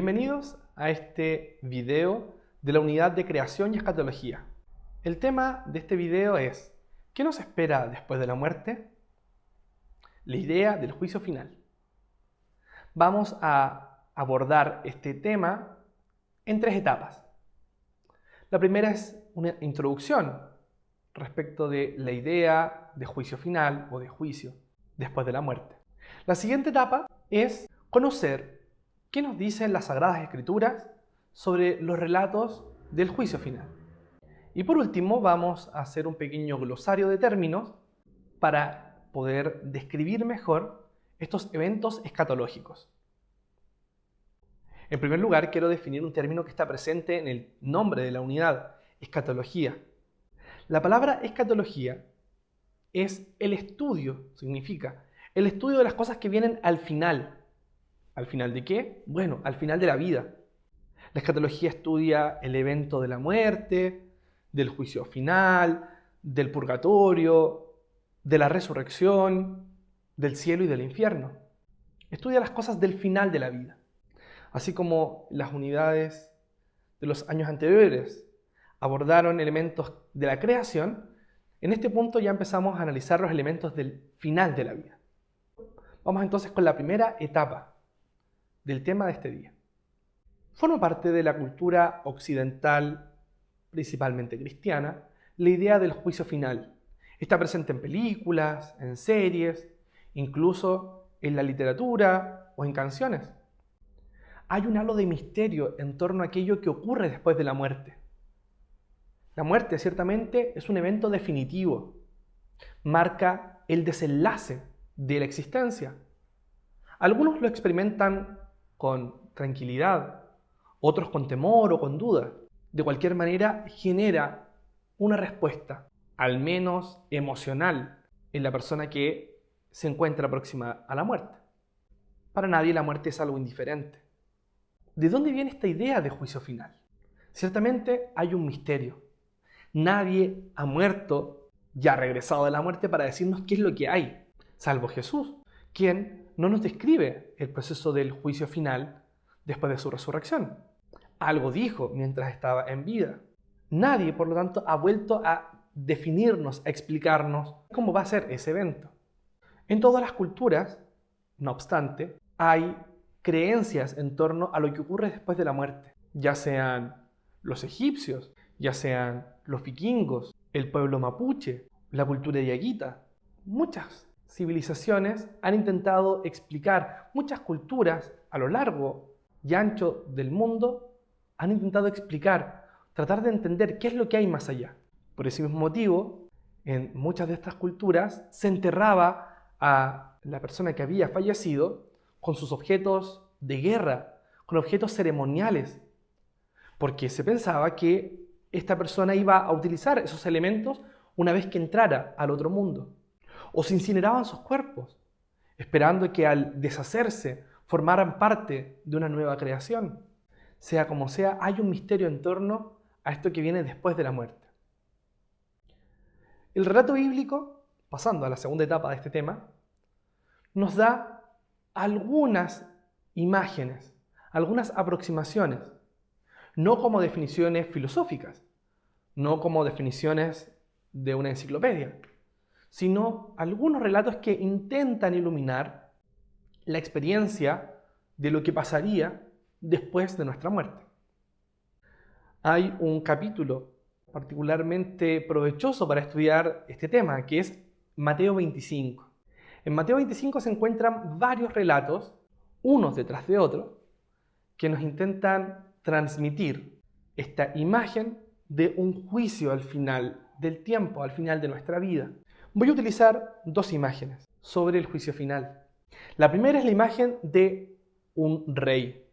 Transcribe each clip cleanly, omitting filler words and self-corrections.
Bienvenidos a este video de la unidad de creación y escatología. El tema de este video es: ¿qué nos espera después de la muerte? La idea del juicio final. Vamos a abordar este tema en tres etapas. La primera es una introducción respecto de la idea de juicio final o de juicio después de la muerte. La siguiente etapa es conocer qué nos dicen las Sagradas Escrituras sobre los relatos del juicio final. Y por último vamos a hacer un pequeño glosario de términos para poder describir mejor estos eventos escatológicos. En primer lugar, quiero definir un término que está presente en el nombre de la unidad: escatología. La palabra escatología es el estudio, significa el estudio de las cosas que vienen al final. ¿Al final de qué? Bueno, al final de la vida. La escatología estudia el evento de la muerte, del juicio final, del purgatorio, de la resurrección, del cielo y del infierno. Estudia las cosas del final de la vida. Así como las unidades de los años anteriores abordaron elementos de la creación, en este punto ya empezamos a analizar los elementos del final de la vida. Vamos entonces con la primera etapa del tema de este día. Forma parte de la cultura occidental, principalmente cristiana, la idea del juicio final. Está presente en películas, en series, incluso en la literatura o en canciones. Hay un halo de misterio en torno a aquello que ocurre después de la muerte. La muerte ciertamente es un evento definitivo. Marca el desenlace de la existencia. Algunos lo experimentan con tranquilidad, otros con temor o con duda. De cualquier manera, genera una respuesta, al menos emocional, en la persona que se encuentra próxima a la muerte. Para nadie la muerte es algo indiferente. ¿De dónde viene esta idea de juicio final? Ciertamente hay un misterio. Nadie ha muerto y ha regresado de la muerte para decirnos qué es lo que hay, salvo Jesús, quien no nos describe el proceso del juicio final después de su resurrección. Algo dijo mientras estaba en vida. Nadie, por lo tanto, ha vuelto a definirnos, a explicarnos cómo va a ser ese evento. En todas las culturas, no obstante, hay creencias en torno a lo que ocurre después de la muerte, ya sean los egipcios, ya sean los vikingos, el pueblo mapuche, la cultura yaguita. Muchas civilizaciones han intentado explicar, muchas culturas a lo largo y ancho del mundo han intentado explicar, tratar de entender qué es lo que hay más allá. Por ese mismo motivo, en muchas de estas culturas se enterraba a la persona que había fallecido con sus objetos de guerra, con objetos ceremoniales, porque se pensaba que esta persona iba a utilizar esos elementos una vez que entrara al otro mundo. O se incineraban sus cuerpos, esperando que al deshacerse formaran parte de una nueva creación. Sea como sea, hay un misterio en torno a esto que viene después de la muerte. El relato bíblico, pasando a la segunda etapa de este tema, nos da algunas imágenes, algunas aproximaciones, no como definiciones filosóficas, no como definiciones de una enciclopedia, sino algunos relatos que intentan iluminar la experiencia de lo que pasaría después de nuestra muerte. Hay un capítulo particularmente provechoso para estudiar este tema, que es Mateo 25. En Mateo 25 se encuentran varios relatos, unos detrás de otros, que nos intentan transmitir esta imagen de un juicio al final del tiempo, al final de nuestra vida. Voy a utilizar dos imágenes sobre el juicio final. La primera es la imagen de un rey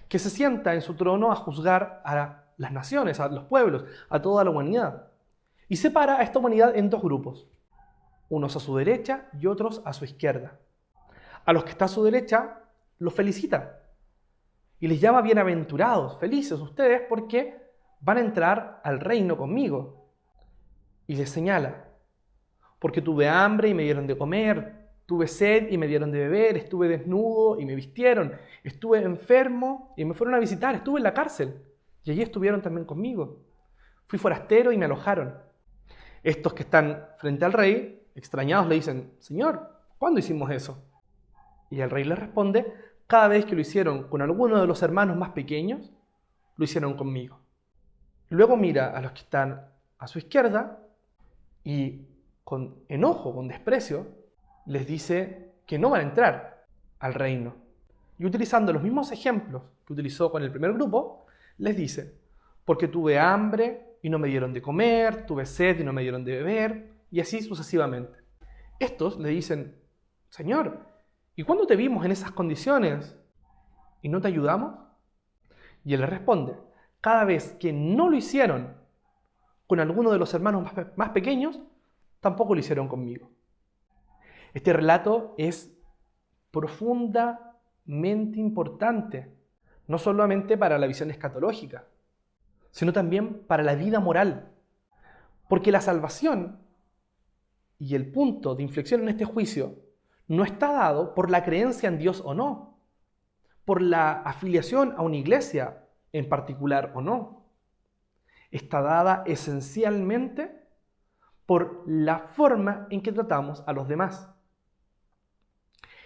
que se sienta en su trono a juzgar a las naciones, a los pueblos, a toda la humanidad. Y separa a esta humanidad en dos grupos, unos a su derecha y otros a su izquierda. A los que están a su derecha los felicita y les llama bienaventurados, felices ustedes porque van a entrar al reino conmigo. Y les señala: porque tuve hambre y me dieron de comer, Tuve sed y me dieron de beber, estuve desnudo y me vistieron, estuve enfermo y me fueron a visitar, estuve en la cárcel y allí estuvieron también conmigo. Fui forastero y me alojaron. Estos que están frente al rey, extrañados, le dicen, Señor, ¿cuándo hicimos eso? Y el rey les responde, cada vez que lo hicieron con alguno de los hermanos más pequeños, lo hicieron conmigo. Luego mira a los que están a su izquierda y con enojo, con desprecio, les dice que no van a entrar al reino. Y utilizando los mismos ejemplos que utilizó con el primer grupo, les dice, porque tuve hambre y no me dieron de comer, tuve sed y no me dieron de beber, y así sucesivamente. Estos le dicen, Señor, ¿y cuándo te vimos en esas condiciones y no te ayudamos? Y él le responde, cada vez que no lo hicieron con alguno de los hermanos más pequeños, tampoco lo hicieron conmigo. Este relato es profundamente importante, no solamente para la visión escatológica, sino también para la vida moral. Porque la salvación y el punto de inflexión en este juicio no está dado por la creencia en Dios o no, por la afiliación a una iglesia en particular o no. Está dada esencialmente por la forma en que tratamos a los demás.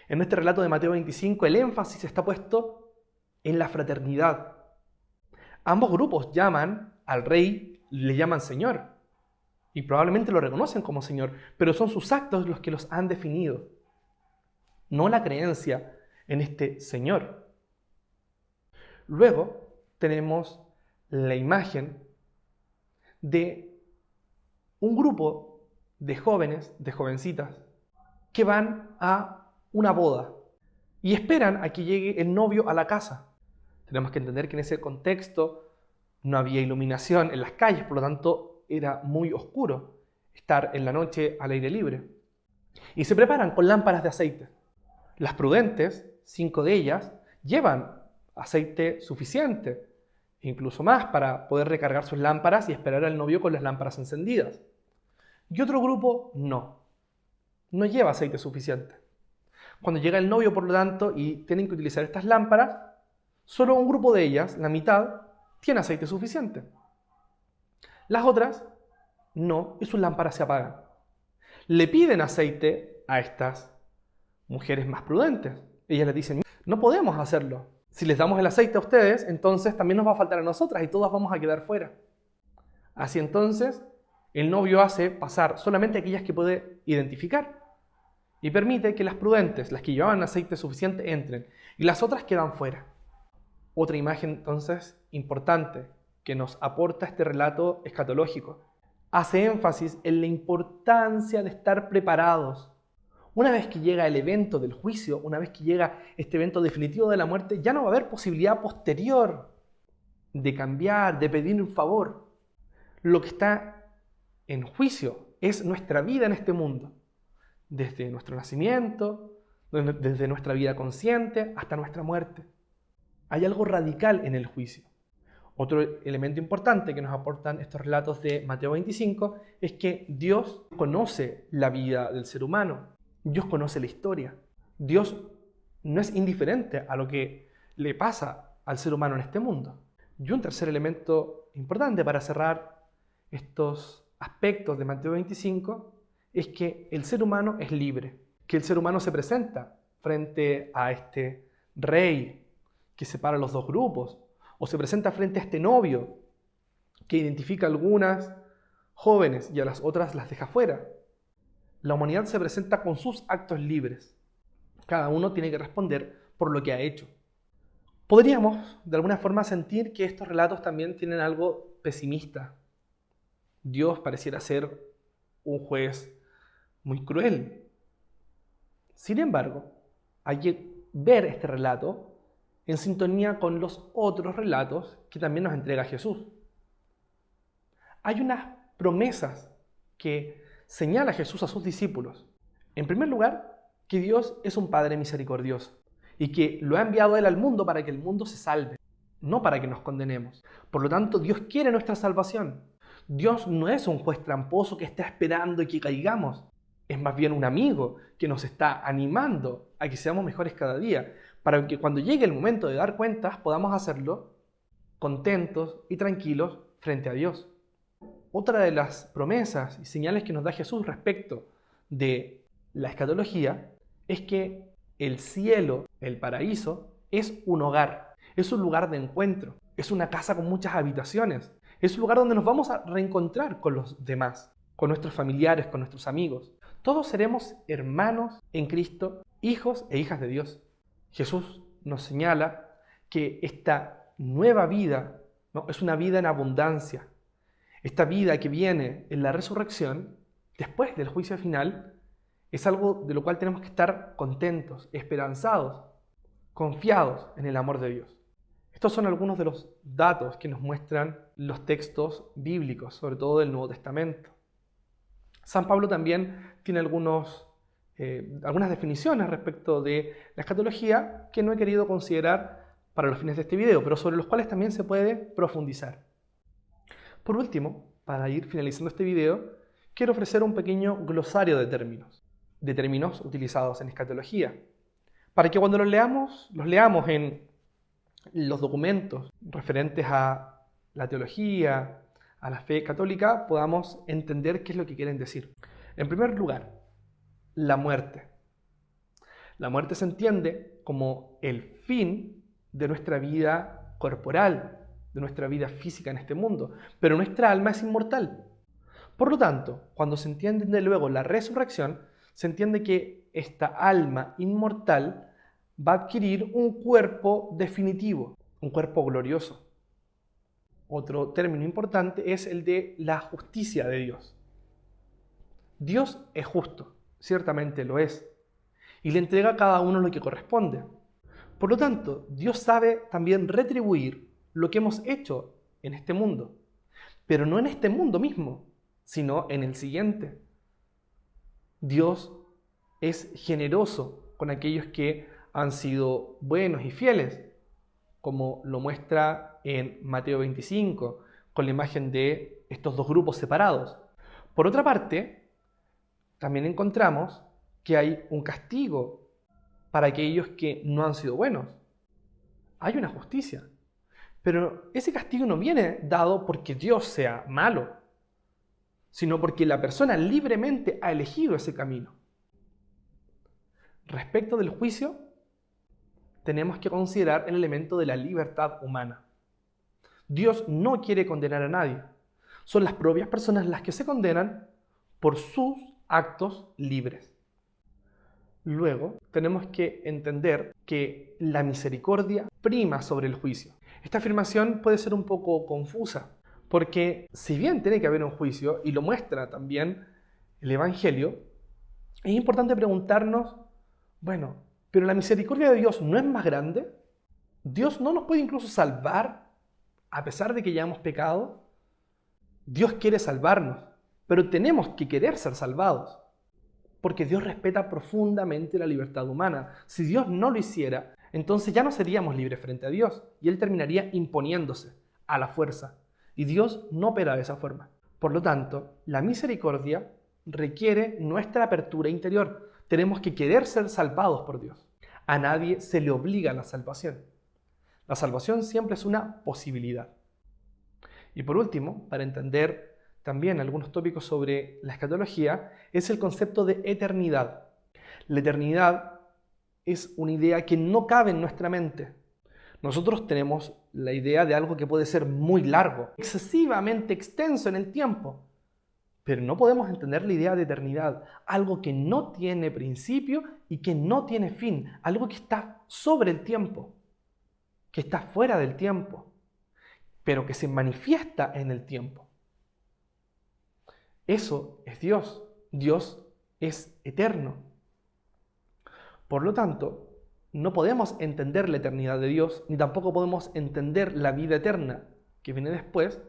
En este relato de Mateo 25, el énfasis está puesto en la fraternidad. Ambos grupos llaman al rey, le llaman Señor, y probablemente lo reconocen como Señor, pero son sus actos los que los han definido, no la creencia en este Señor. Luego tenemos la imagen de un grupo de jóvenes, de jovencitas, que van a una boda y esperan a que llegue el novio a la casa. Tenemos que entender que en ese contexto no había iluminación en las calles, por lo tanto era muy oscuro estar en la noche al aire libre. Y se preparan con lámparas de aceite. Las prudentes, 5 de ellas, llevan aceite suficiente, incluso más, para poder recargar sus lámparas y esperar al novio con las lámparas encendidas. Y otro grupo no lleva aceite suficiente. Cuando llega el novio, por lo tanto, y tienen que utilizar estas lámparas, solo un grupo de ellas, la mitad, tiene aceite suficiente. Las otras no, y sus lámparas se apagan. Le piden aceite a estas mujeres más prudentes. Ellas les dicen, no podemos hacerlo. Si les damos el aceite a ustedes, entonces también nos va a faltar a nosotras y todas vamos a quedar fuera. Así entonces, el novio hace pasar solamente aquellas que puede identificar y permite que las prudentes, las que llevaban aceite suficiente, entren y las otras quedan fuera. Otra imagen entonces importante que nos aporta este relato escatológico hace énfasis en la importancia de estar preparados. Una vez que llega el evento del juicio, una vez que llega este evento definitivo de la muerte, ya no va a haber posibilidad posterior de cambiar, de pedir un favor. Lo que está en juicio es nuestra vida en este mundo, desde nuestro nacimiento, desde nuestra vida consciente hasta nuestra muerte. Hay algo radical en el juicio. Otro elemento importante que nos aportan estos relatos de Mateo 25 es que Dios conoce la vida del ser humano. Dios conoce la historia. Dios no es indiferente a lo que le pasa al ser humano en este mundo. Y un tercer elemento importante para cerrar estos aspectos de Mateo 25 es que el ser humano es libre, que el ser humano se presenta frente a este rey que separa los dos grupos, o se presenta frente a este novio que identifica a algunas jóvenes y a las otras las deja fuera. La humanidad se presenta con sus actos libres. Cada uno tiene que responder por lo que ha hecho. Podríamos, de alguna forma, sentir que estos relatos también tienen algo pesimista. Dios pareciera ser un juez muy cruel. Sin embargo, hay que ver este relato en sintonía con los otros relatos que también nos entrega Jesús. Hay unas promesas que señala Jesús a sus discípulos. En primer lugar, que Dios es un Padre misericordioso y que lo ha enviado Él al mundo para que el mundo se salve, no para que nos condenemos. Por lo tanto, Dios quiere nuestra salvación. Dios no es un juez tramposo que está esperando que caigamos. Es más bien un amigo que nos está animando a que seamos mejores cada día, para que cuando llegue el momento de dar cuentas podamos hacerlo contentos y tranquilos frente a Dios. Otra de las promesas y señales que nos da Jesús respecto de la escatología es que el cielo, el paraíso, es un hogar, es un lugar de encuentro, es una casa con muchas habitaciones, es un lugar donde nos vamos a reencontrar con los demás, con nuestros familiares, con nuestros amigos. Todos seremos hermanos en Cristo, hijos e hijas de Dios. Jesús nos señala que esta nueva vida, ¿no?, es una vida en abundancia. Esta vida que viene en la resurrección, después del juicio final, es algo de lo cual tenemos que estar contentos, esperanzados, confiados en el amor de Dios. Estos son algunos de los datos que nos muestran los textos bíblicos, sobre todo del Nuevo Testamento. San Pablo también tiene algunas definiciones respecto de la escatología que no he querido considerar para los fines de este video, pero sobre los cuales también se puede profundizar. Por último, para ir finalizando este video, quiero ofrecer un pequeño glosario de términos utilizados en escatología, para que cuando los leamos en los documentos referentes a la teología, a la fe católica, podamos entender qué es lo que quieren decir. En primer lugar, la muerte. La muerte se entiende como el fin de nuestra vida corporal, de nuestra vida física en este mundo, pero nuestra alma es inmortal. Por lo tanto, cuando se entiende luego la resurrección, se entiende que esta alma inmortal va a adquirir un cuerpo definitivo, un cuerpo glorioso. Otro término importante es el de la justicia de Dios. Dios es justo, ciertamente lo es, y le entrega a cada uno lo que corresponde. Por lo tanto, Dios sabe también retribuir lo que hemos hecho en este mundo, pero no en este mundo mismo, sino en el siguiente. Dios es generoso con aquellos que han sido buenos y fieles, como lo muestra en Mateo 25, con la imagen de estos dos grupos separados. Por otra parte, también encontramos que hay un castigo para aquellos que no han sido buenos. Hay una justicia. Pero ese castigo no viene dado porque Dios sea malo, sino porque la persona libremente ha elegido ese camino. Respecto del juicio, tenemos que considerar el elemento de la libertad humana. Dios no quiere condenar a nadie. Son las propias personas las que se condenan por sus actos libres. Luego, tenemos que entender que la misericordia prima sobre el juicio. Esta afirmación puede ser un poco confusa, porque si bien tiene que haber un juicio, y lo muestra también el Evangelio, es importante preguntarnos, bueno, ¿pero la misericordia de Dios no es más grande? ¿Dios no nos puede incluso salvar a pesar de que ya hemos pecado? Dios quiere salvarnos, pero tenemos que querer ser salvados, porque Dios respeta profundamente la libertad humana. Si Dios no lo hiciera, entonces ya no seríamos libres frente a Dios y Él terminaría imponiéndose a la fuerza. Y Dios no opera de esa forma. Por lo tanto, la misericordia requiere nuestra apertura interior. Tenemos que querer ser salvados por Dios. A nadie se le obliga la salvación. La salvación siempre es una posibilidad. Y por último, para entender también algunos tópicos sobre la escatología, es el concepto de eternidad. La eternidad es una idea que no cabe en nuestra mente. Nosotros tenemos la idea de algo que puede ser muy largo, excesivamente extenso en el tiempo, pero no podemos entender la idea de eternidad, algo que no tiene principio y que no tiene fin, algo que está sobre el tiempo, que está fuera del tiempo, pero que se manifiesta en el tiempo. Eso es Dios. Dios es eterno. Por lo tanto, no podemos entender la eternidad de Dios, ni tampoco podemos entender la vida eterna que viene después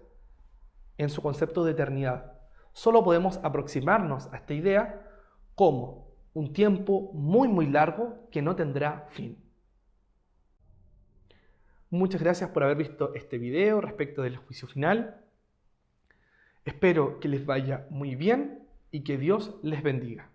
en su concepto de eternidad. Solo podemos aproximarnos a esta idea como un tiempo muy muy largo que no tendrá fin. Muchas gracias por haber visto este video respecto del juicio final. Espero que les vaya muy bien y que Dios les bendiga.